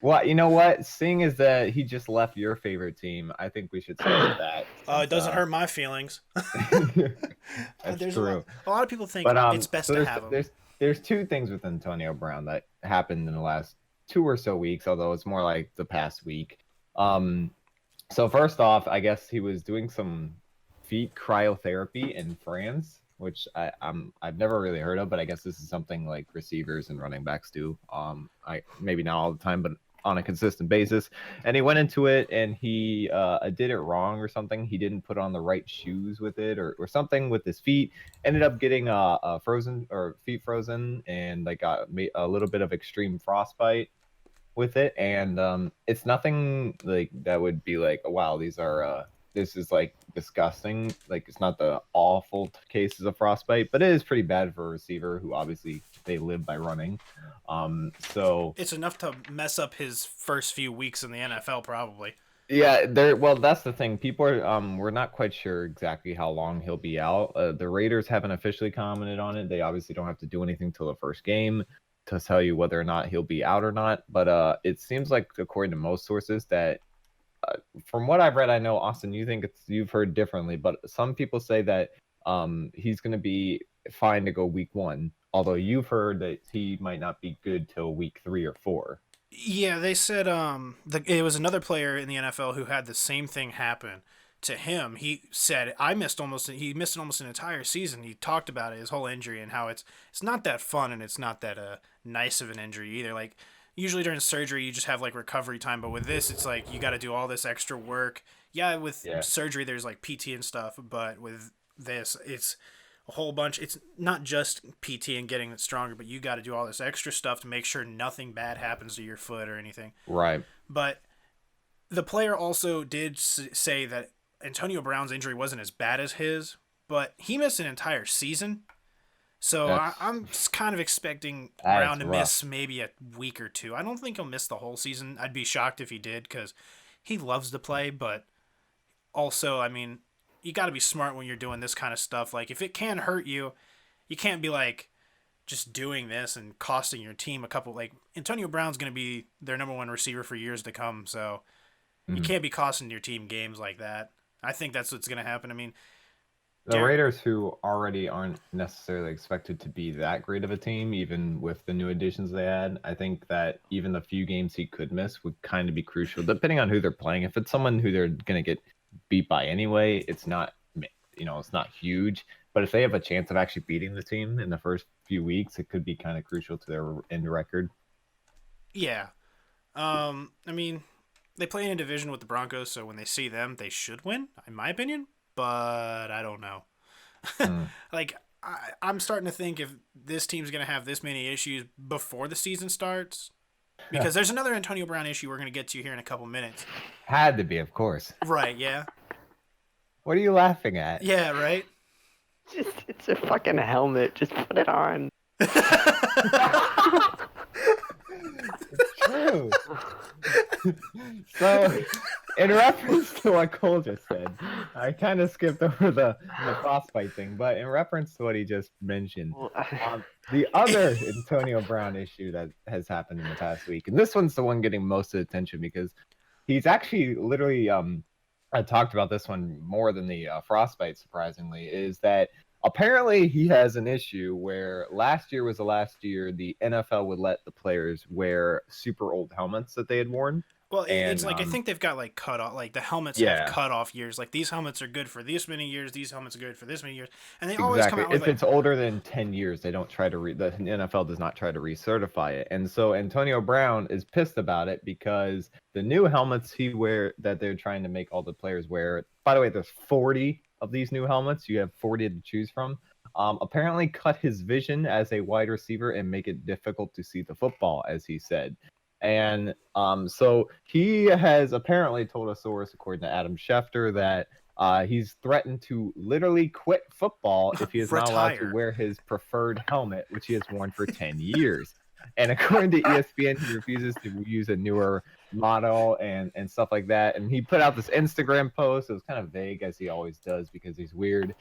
Well, you know what? Seeing as that he just left your favorite team, I think we should start with that It since doesn't hurt my feelings. that's There's true. a lot of people think But it's best so to there's have them. there's there's two things with Antonio Brown that happened in the last 2 or so weeks, although it's more like the past week. Um, so first off, I guess he was doing some feet cryotherapy in France, which I've never really heard of, but I guess this is something like receivers and running backs do. I maybe not all the time, but on a consistent basis. And he went into it and he did it wrong or something. He didn't put on the right shoes with it or something with his feet. Ended up getting frozen or feet frozen and like a little bit of extreme frostbite with it, and it's nothing like that would be like, wow, this is like disgusting. Like it's not the awful cases of frostbite, but it is pretty bad for a receiver who obviously they live by running. So It's enough to mess up his first few weeks in the NFL, probably. yeah, there. Well, that's the thing. People are we're not quite sure exactly how long he'll be out. The Raiders haven't officially commented on it. They obviously don't have to do anything till the first game to tell you whether or not he'll be out or not. But it seems like according to most sources that from what I've read, I know Austin, you've heard differently, but some people say that he's going to be fine to go week 1, although you've heard that he might not be good till week 3 or 4. Yeah, they said it was another player in the NFL who had the same thing happen to him. He said he missed almost an entire season. He talked about it, his whole injury and how it's not that fun and it's not that nice of an injury either. Like usually during surgery you just have like recovery time, but with this it's like you got to do all this extra work. Yeah, with Yeah. surgery there's like PT and stuff, but with this it's a whole bunch. It's not just PT and getting it stronger, but you got to do all this extra stuff to make sure nothing bad happens to your foot or anything. Right. But the player also did say that Antonio Brown's injury wasn't as bad as his, but he missed an entire season. So That's I'm just kind of expecting that Brown is to rough. miss maybe a week or two. I don't think he'll miss the whole season. I'd be shocked if he did because he loves to play, but also, I mean, you got to be smart when you're doing this kind of stuff. Like, if it can hurt you, you can't be like just doing this and costing your team a couple. Like, Antonio Brown's going to be their number one receiver for years to come. So you Mhm. can't be costing your team games like that. I think that's what's going to happen. I mean, The Derek, Raiders, who already aren't necessarily expected to be that great of a team, even with the new additions they had, I think that even the few games he could miss would kind of be crucial, depending on who they're playing. If it's someone who they're going to get beat by anyway, it's not, it's not huge. But if they have a chance of actually beating the team in the first few weeks, it could be kind of crucial to their end record. yeah. I mean, they play in a division with the Broncos, so when they see them, they should win, in my opinion. But I don't know. Mm. Like I'm starting to think if this team's going to have this many issues before the season starts, because there's another Antonio Brown issue we're going to get to here in a couple minutes. Had to be, of course. Right? Yeah. What are you laughing at? Yeah. Right. Just it's a fucking helmet. Just put it on. It's true. So, in reference to what Cole just said, I kind of skipped over the frostbite thing, but in reference to what he just mentioned, the other Antonio Brown issue that has happened in the past week, and this one's the one getting most of the attention because he's actually literally I talked about this one more than the frostbite, surprisingly, is that apparently he has an issue where last year was the last year the NFL would let the players wear super old helmets that they had worn. Well, it's And like I think they've got like cut off. Like the helmets have yeah, cut off years. Like these helmets are good for this many years. These helmets are good for this many years, and they always come exactly. out with If like it's older than 10 years, they don't try to the NFL does not try to recertify it. And so Antonio Brown is pissed about it because the new helmets he wear that they're trying to make all the players wear. By the way, there's 40 of these new helmets. You have 40 to choose from. Apparently cut his vision as a wide receiver and make it difficult to see the football, as he said. And so he has apparently told a source, according to Adam Schefter, that he's threatened to literally quit football if he is not allowed to retire. wear his preferred helmet, which he has worn for 10 years. And according to ESPN, he refuses to use a newer model and stuff like that. And he put out this Instagram post. It was kind of vague, as he always does, because he's weird.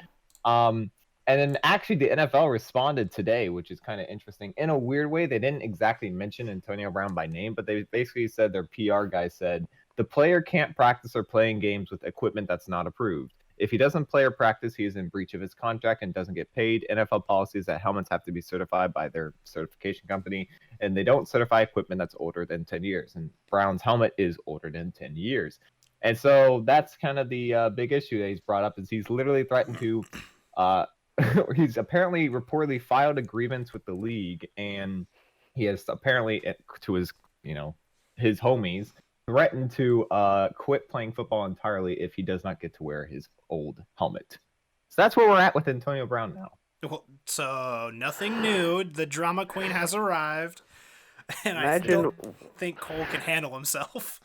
Um, And then actually the NFL responded today, which is kind of interesting. In a weird way, they didn't exactly mention Antonio Brown by name, but they basically said their PR guy said the player can't practice or play in games with equipment that's not approved. If he doesn't play or practice, he is in breach of his contract and doesn't get paid. NFL policies that helmets have to be certified by their certification company, and they don't certify equipment that's older than 10 years. And Brown's helmet is older than 10 years. And so that's kind of the big issue that he's brought up is he's literally threatened to he's apparently reportedly filed a grievance with the league, and he has apparently to his his homies threatened to quit playing football entirely if he does not get to wear his old helmet. So that's where we're at with Antonio Brown now. Well, so nothing new. The drama queen has arrived, and I don't think Cole can handle himself.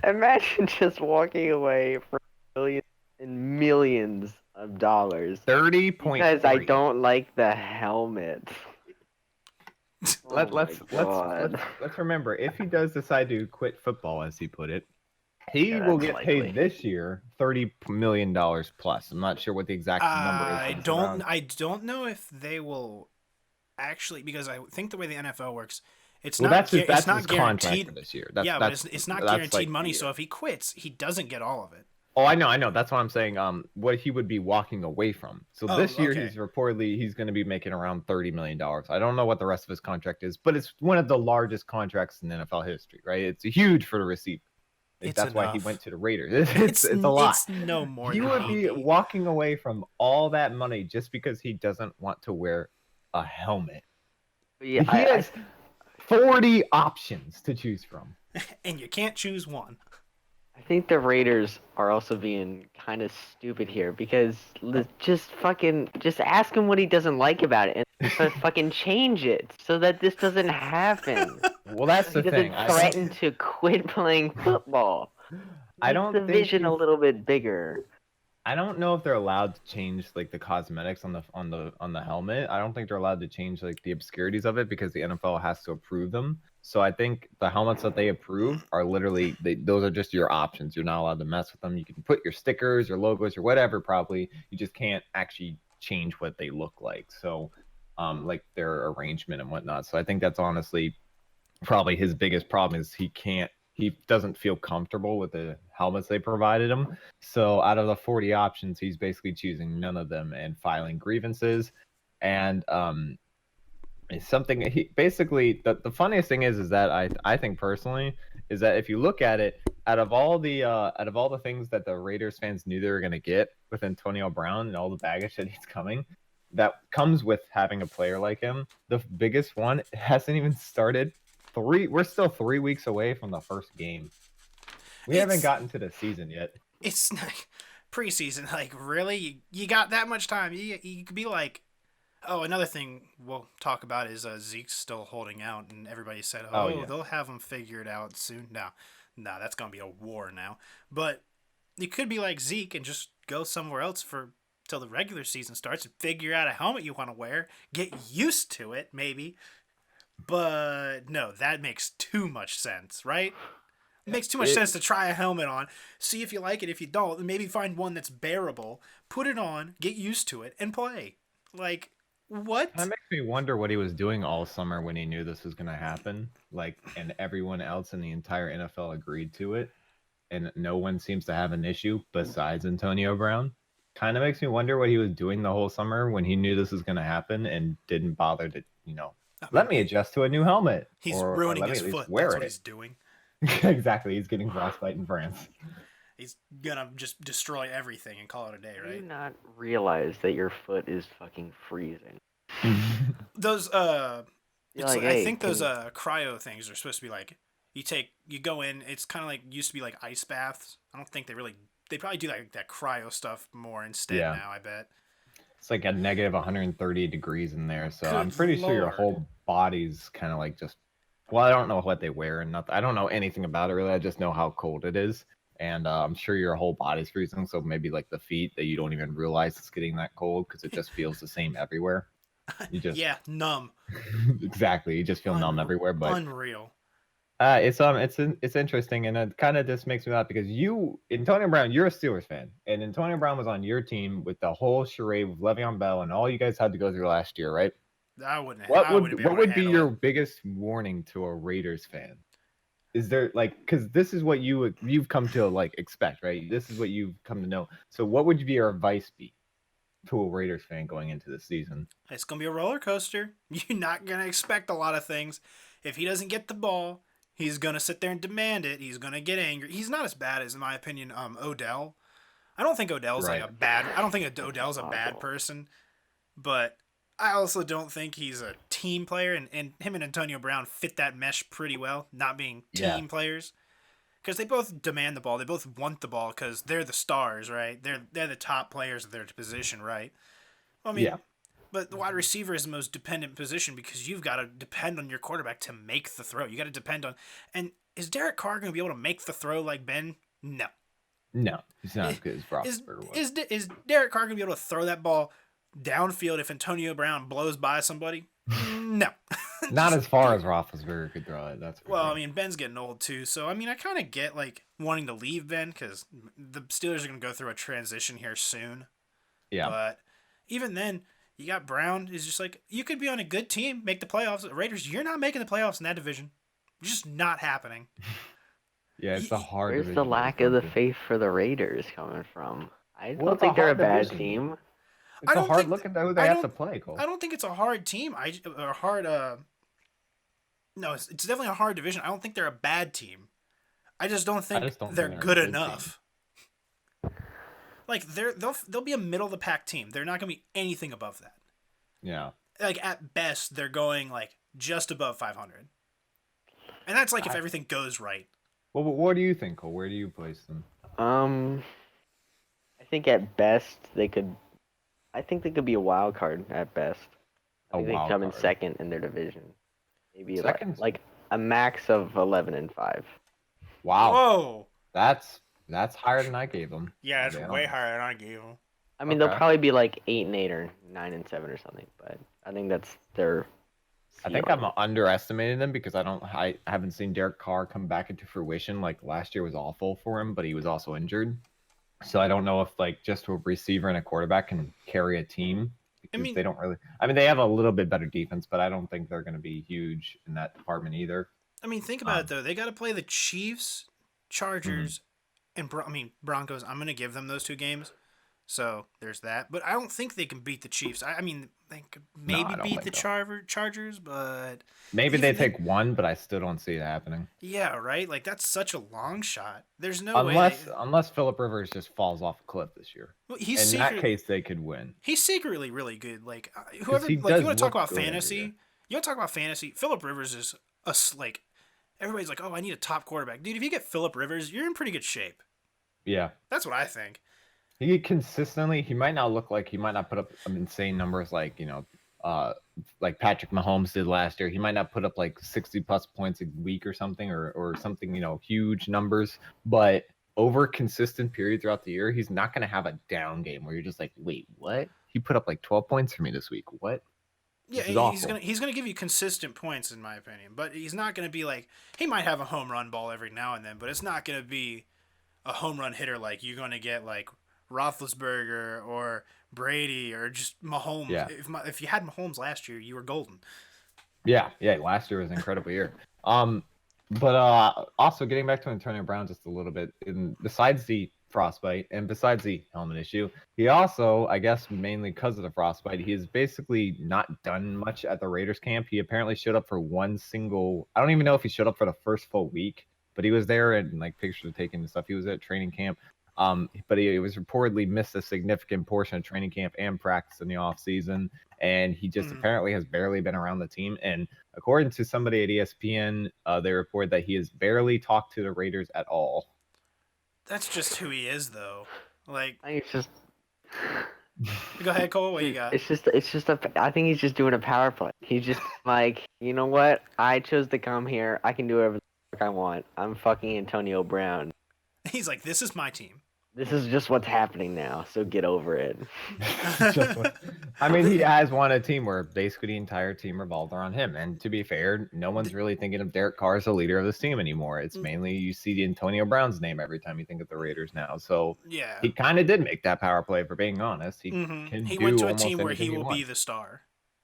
Imagine just walking away from millions and millions of dollars. 30.3. Because I don't like the helmet. Let's remember, if he does decide to quit football, as he put it, he will get paid this year $30 million plus. I'm not sure what the exact number is. I don't know if they will actually, because I think the way the NFL works, it's not guaranteed for this year. But it's not guaranteed money. So if he quits, he doesn't get all of it. Oh, I know. That's what I'm saying. What he would be walking away from. So this year, he's going to be making around $30 million. I don't know what the rest of his contract is, but it's one of the largest contracts in NFL history, right? It's huge for the receiver. That's why he went to the Raiders. It's a lot. It's no more. He would be walking away from all that money just because he doesn't want to wear a helmet. Yeah, he has 40 options to choose from, and you can't choose one. I think the Raiders are also being kind of stupid here because just ask him what he doesn't like about it and fucking change it so that this doesn't happen. Well, that's the thing. He doesn't threaten to quit playing football. I don't think the vision a little bit bigger. I don't know if they're allowed to change like the cosmetics on the helmet. I don't think they're allowed to change like the obscurities of it because the NFL has to approve them. So I think the helmets that they approve are literally those are just your options. You're not allowed to mess with them. You can put your stickers, your logos, or whatever. Probably you just can't actually change what they look like. So, like their arrangement and whatnot. So I think that's honestly probably his biggest problem is he doesn't feel comfortable with the helmets they provided him. So out of the 40 options, he's basically choosing none of them and filing grievances. And it's something he basically the funniest thing is that I think personally is that if you look at it, out of all the things that the Raiders fans knew they were going to get with Antonio Brown and all the baggage that he's coming, that comes with having a player like him, the biggest one hasn't even started. We're still 3 weeks away from the first game. We haven't gotten to the season yet. It's like preseason. Like, really? You got that much time? You could be like, oh, another thing we'll talk about is Zeke's still holding out, and everybody said, they'll have him figured out soon. No, that's going to be a war now. But you could be like Zeke and just go somewhere else till the regular season starts and figure out a helmet you want to wear. Get used to it, maybe. But no, that makes too much sense, right? It makes too much sense to try a helmet on, see if you like it. If you don't, then maybe find one that's bearable, put it on, get used to it, and play. Like, what? That makes me wonder what he was doing all summer when he knew this was going to happen. Like, and everyone else in the entire NFL agreed to it, and no one seems to have an issue besides Antonio Brown. Kind of makes me wonder what he was doing the whole summer when he knew this was going to happen and didn't bother to, let me adjust to a new helmet. He's ruining his foot. That's what he's doing. Exactly. He's getting frostbite in France. He's gonna just destroy everything and call it a day, right? Do you not realize that your foot is fucking freezing? Those I think those cryo things are supposed to be like you go in. It's kind of like used to be like ice baths. I don't think they probably do like that cryo stuff more instead now. I bet. It's like a negative 130 degrees in there, so I'm pretty sure your whole body's kind of like just. Well, I don't know what they wear and nothing. I don't know anything about it really. I just know how cold it is, and I'm sure your whole body's freezing. So maybe like the feet that you don't even realize it's getting that cold because it just feels the same everywhere. You just numb. Exactly, you just feel numb everywhere. But unreal. It's interesting, and it kind of just makes me laugh because Antonio Brown, you're a Steelers fan, and Antonio Brown was on your team with the whole charade with Le'Veon Bell and all you guys had to go through last year, right? I wouldn't be able What to would be handle your it. biggest warning to a Raiders fan? Is there like because this is what you've come to like expect, right? This is what you've come to know. So what would your advice be to a Raiders fan going into the season? It's gonna be a roller coaster. You're not gonna expect a lot of things. If he doesn't get the ball, he's gonna sit there and demand it. He's gonna get angry. He's not as bad as, in my opinion, Odell. I don't think Odell's like Right. a bad. I don't think Odell's a bad Possible. person, but I also don't think he's a team player. And him and Antonio Brown fit that mesh pretty well, not being Yeah. team players. Because they both demand the ball. They both want the ball because they're the stars, right? They're the top players of their position, right? Well, I mean, Yeah. but the wide receiver is the most dependent position because you've got to depend on your quarterback to make the throw. You got to depend on. And is Derek Carr going to be able to make the throw like Ben? No. No, he's not as good as Is Roethlisberger was. is Derek Carr going to be able to throw that ball downfield if Antonio Brown blows by somebody? No. Not as far as Roethlisberger could throw it. That's for Well, sure. I mean, Ben's getting old too, so I mean, I kind of get like wanting to leave Ben because the Steelers are going to go through a transition here soon. Yeah. But even then, you got Brown. Is just like you could be on a good team, make the playoffs. Raiders, you're not making the playoffs in that division. Just not happening. Yeah, it's a hard Where's the division to lack go of the through. faith for the Raiders coming from? I Well, don't it's a think they're a hard bad division. team. It's I a don't hard think look at who they I have to don't. play, Cole. I don't think it's a hard team. Or a hard. No, it's definitely a hard division. I don't think they're a bad team. I just don't think just don't they're think they're a good good enough. Like they'll be a middle of the pack team. They're not gonna be anything above that. Yeah. Like at best, they're going like just above 500, and that's like if I- everything goes right. Well, what do you think, Cole? Where do you place them? I think at best they could. I think they could be a wild card at best. I A think they wild come in card. second in their division. Maybe Second? like a max of 11-5. Wow, Whoa! that's higher than I gave them. Yeah, it's Yeah. way higher than I gave them. I mean, Okay. they'll probably be like 8-8 or 9-7 or something. But I think that's their. I think I'm ceiling. underestimating them because I haven't seen Derek Carr come back into fruition. Like last year was awful for him, but he was also injured. So I don't know if like just a receiver and a quarterback can carry a team because mean- they don't really. I mean, they have a little bit better defense, but I don't think they're going to be huge in that department either. I mean, think about it though. They got to play the Chiefs, Chargers, and Broncos. I'm gonna give them those two games. So there's that. But I don't think they can beat the Chiefs. I mean, they could maybe I don't beat think the so. Chargers, but Maybe even they then- take one, but I still don't see it happening. yeah, right. Like that's such a long shot. There's no way. Unless Philip Rivers just falls off a cliff this year. Well, In that case, they could win. he's secretly really good. Like whoever, he like does you want to talk look about good every fantasy. year. You want to talk about fantasy. Philip Rivers is like everybody's like, oh, I need a top quarterback, dude. If you get Philip Rivers, you're in pretty good shape. Yeah. That's what I think. He might not put up some insane numbers like Patrick Mahomes did last year. He might not put up like 60 plus points a week or something or something, huge numbers, but over a consistent period throughout the year, he's not going to have a down game where you're just like, wait, what? He put up like 12 points for me this week. What? Yeah, This is he's gonna give you consistent points in my opinion, but he's not gonna be like he might have a home run ball every now and then, but it's not gonna be a home run hitter like you're gonna get like Roethlisberger or Brady or just Mahomes. Yeah. If you had Mahomes last year, you were golden. Yeah, last year was an incredible year. But also getting back to Antonio Brown just a little bit, besides the frostbite and besides the helmet issue, he also, I guess mainly because of the frostbite, he has basically not done much at the Raiders camp. He apparently showed up for I don't even know if he showed up for the first full week, but he was there and like pictures were taken and stuff. He was at training camp. But he was reportedly missed a significant portion of training camp and practice in the off season, and he just apparently has barely been around the team. And according to somebody at ESPN, they report that he has barely talked to the Raiders at all. That's just who he is, though. Like, I think it's just. go ahead, Cole. What you got? I think he's just doing a power play. He's just like, you know what? I chose to come here. I can do whatever the fuck I want. I'm fucking Antonio Brown. He's like, this is my team. This is just what's happening now, so get over it. I mean, he has won a team where basically the entire team revolved around him. And to be fair, no one's really thinking of Derek Carr as the leader of this team anymore. It's mainly you see the Antonio Brown's name every time you think of the Raiders now. So Yeah. he kind of did make that power play, for being honest. He can He do went to a almost team where he anything will be wants. the star.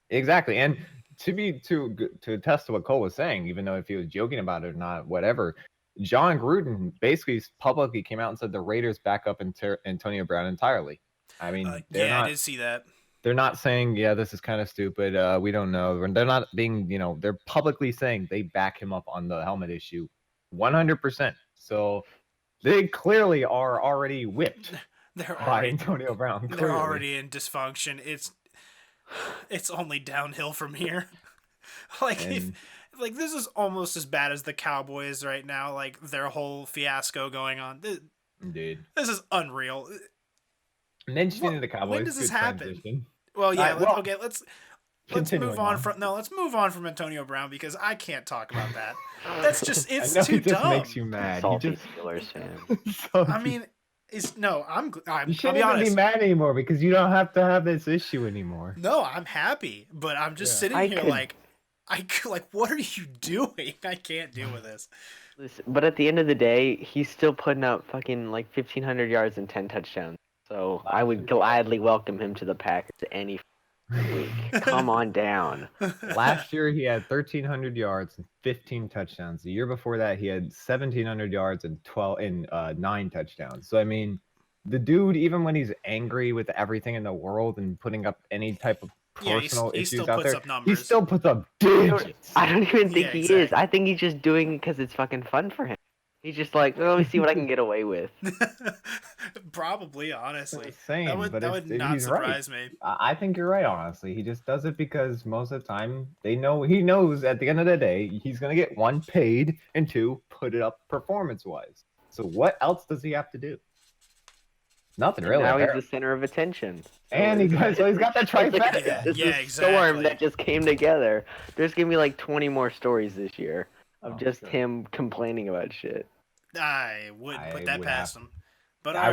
Exactly. And to attest to what Cole was saying, even though if he was joking about it or not, whatever, John Gruden basically publicly came out and said the Raiders back up Antonio Brown entirely. I mean, I did see that. they're not saying, yeah, this is kind of stupid. We don't know. They're not being, they're publicly saying they back him up on the helmet issue 100%. So they clearly are already whipped by Antonio Brown. Clearly. They're already in dysfunction. It's only downhill from here. This is almost as bad as the Cowboys right now. Like their whole fiasco going on. Indeed. This is unreal. Mentioning the Cowboys. When does this happen? Transition. Well, yeah. Okay, let's move on from let's move on from Antonio Brown because I can't talk about that. That's just it's too it just dumb. Makes you mad. Salty Steelers fan. I mean, I'm you shouldn't be honest. Be mad anymore because you don't have to have this issue anymore. No, I'm happy, but I'm just sitting here like, what are you doing? I can't deal with this. Listen, but at the end of the day, he's still putting up fucking 1,500 yards and 10 touchdowns. So I would gladly welcome him to the Packers any week. Come on down. Last year he had 1,300 yards and 15 touchdowns. The year before that he had 1,700 yards and 9 touchdowns. So I mean, the dude, even when he's angry with everything in the world and putting up any type of personal he issues still out puts there, up numbers. he still puts up digits. I don't even think he is. I think he's just doing it because it's fucking fun for him. He's just like, let me see what I can get away with. Probably, honestly. Same, that would not surprise me. I think you're right, honestly. He just does it because most of the time he knows at the end of the day he's going to get 1, paid, and 2, put it up performance-wise. So what else does he have to do? Nothing really. Now he's the center of attention. And he's got the trifecta. This is storm that just came together. There's going to be 20 more stories this year of just him complaining about shit. I wouldn't put that past him. But all right.